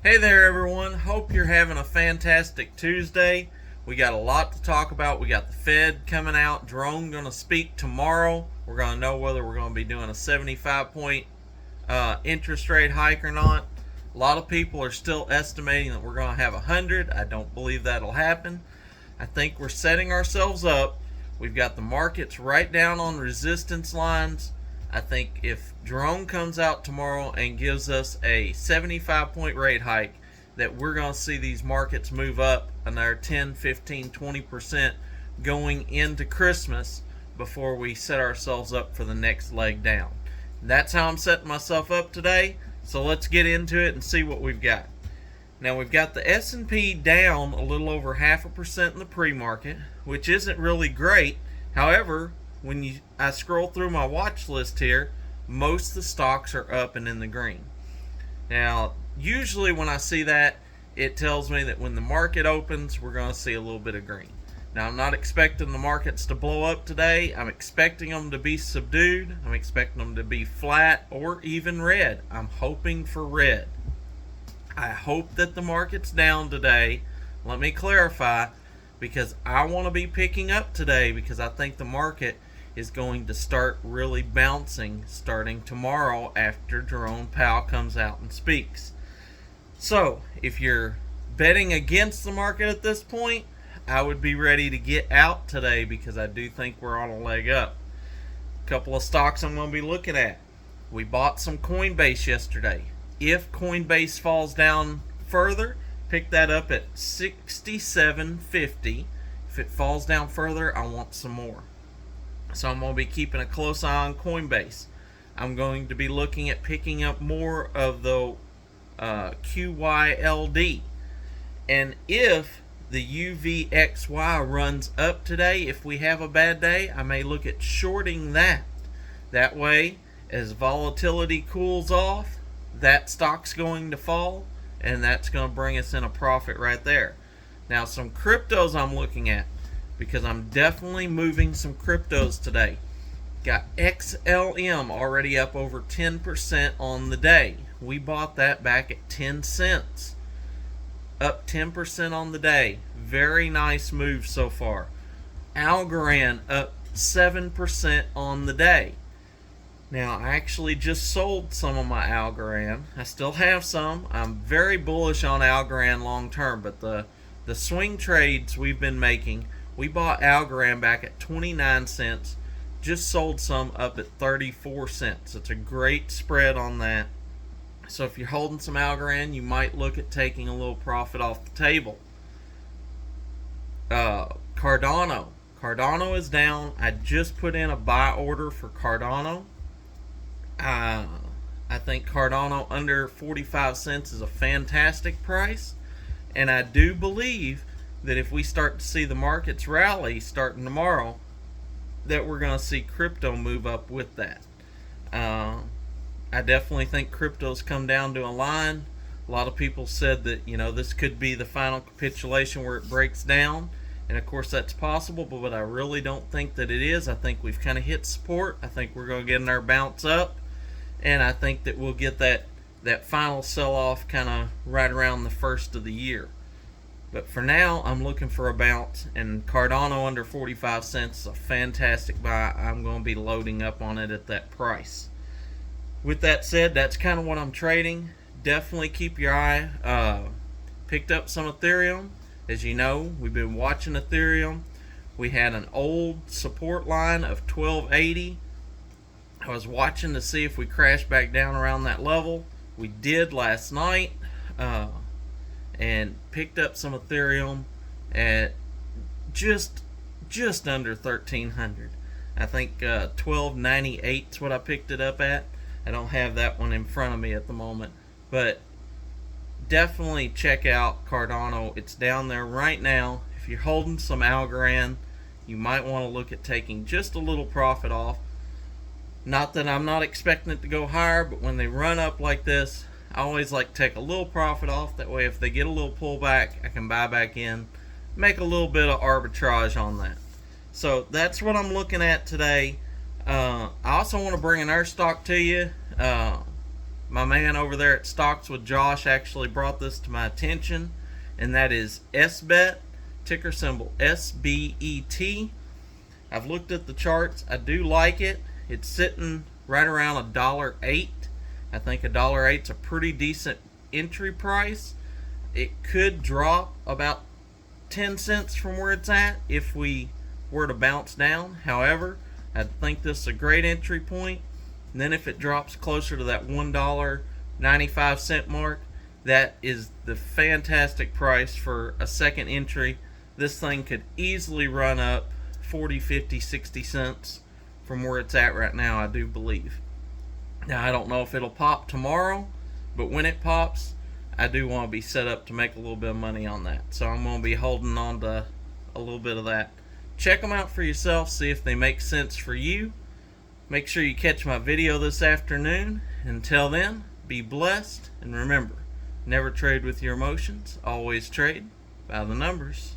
Hey there, everyone. Hope you're having a fantastic Tuesday. We got a lot to talk about. We got the Fed coming out. Jerome going to speak tomorrow. We're going to know whether we're going to be doing a 75-point interest rate hike or not. A lot of people are still estimating that we're going to have 100. I don't believe that'll happen. I think we're setting ourselves up. We've got the markets right down on resistance lines. I think if Jerome comes out tomorrow and gives us a 75-point rate hike, that we're going to see these markets move up another 10, 15, 20% going into Christmas before we set ourselves up for the next leg down. That's how I'm setting myself up today. So let's get into it and see what we've got. Now we've got the S&P down a little over 0.5% in the pre-market, which isn't really great. However, when I scroll through my watch list here, most of the stocks are up and in the green. Now, usually when I see that, it tells me that when the market opens, we're going to see a little bit of green. Now, I'm not expecting the markets to blow up today. I'm expecting them to be subdued. I'm expecting them to be flat or even red. I'm hoping for red. I hope that the market's down today. Let me clarify, because I want to be picking up today because I think the market is going to start really bouncing starting tomorrow after Jerome Powell comes out and speaks. So, if you're betting against the market at this point, I would be ready to get out today because I do think we're on a leg up. A couple of stocks I'm going to be looking at. We bought some Coinbase yesterday. If Coinbase falls down further, pick that up at $67.50. If it falls down further, I want some more. So I'm going to be keeping a close eye on Coinbase. I'm going to be looking at picking up more of the QYLD. And if the UVXY runs up today, if we have a bad day, I may look at shorting that. That way, as volatility cools off, that stock's going to fall, and that's going to bring us in a profit right there. Now, some cryptos I'm looking at, because I'm definitely moving some cryptos today. Got XLM already up over 10% on the day. We bought that back at 10 cents. Up 10% on the day. Very nice move so far. Algorand up 7% on the day. Now, I actually just sold some of my Algorand. I still have some. I'm very bullish on Algorand long term, but the swing trades we've been making, we bought Algorand back at 29 cents, just sold some up at 34 cents. It's a great spread on that. So if you're holding some Algorand, you might look at taking a little profit off the table. Cardano. Cardano is down. I just put in a buy order for Cardano. I think Cardano under 45 cents is a fantastic price. And I do believe that if we start to see the markets rally starting tomorrow, that we're going to see crypto move up with that. I definitely think crypto's come down to a line. A lot of people said that, this could be the final capitulation where it breaks down. And of course that's possible, but I really don't think that it is. I think we've kind of hit support. I think we're going to get in our bounce up. And I think that we'll get that final sell-off kind of right around the first of the year. But for now, I'm looking for a bounce, and Cardano under 45 cents is a fantastic buy. I'm going to be loading up on it at that price. With that said, that's kind of what I'm trading. Definitely keep your eye. Picked up some Ethereum. As you know, we've been watching Ethereum. We had an old support line of 1280. I was watching to see if we crashed back down around that level. We did last night. And picked up some Ethereum at just under 1,300. I think 1298 is what I picked it up at. I don't have that one in front of me at the moment, but definitely check out Cardano. It's down there right now. If you're holding some Algorand, you might want to look at taking just a little profit off. Not that I'm not expecting it to go higher, but when they run up like this, I always like to take a little profit off. That way if they get a little pullback, I can buy back in, make a little bit of arbitrage on that. So that's what I'm looking at today. I also want to bring another stock to you. My My man over there at Stocks with Josh actually brought this to my attention, and that is SBET, ticker symbol SBET. I've looked at the charts. I do like it. It's sitting right around $1.08. I think $1.08 is a pretty decent entry price. It could drop about 10 cents from where it's at if we were to bounce down. However, I think this is a great entry point. And then if it drops closer to that $1.95 mark, that is the fantastic price for a second entry. This thing could easily run up 40, 50, 60 cents from where it's at right now, I do believe. Now, I don't know if it'll pop tomorrow, but when it pops, I do want to be set up to make a little bit of money on that. So I'm going to be holding on to a little bit of that. Check them out for yourself, see if they make sense for you. Make sure you catch my video this afternoon. Until then, be blessed, and remember, never trade with your emotions, always trade by the numbers.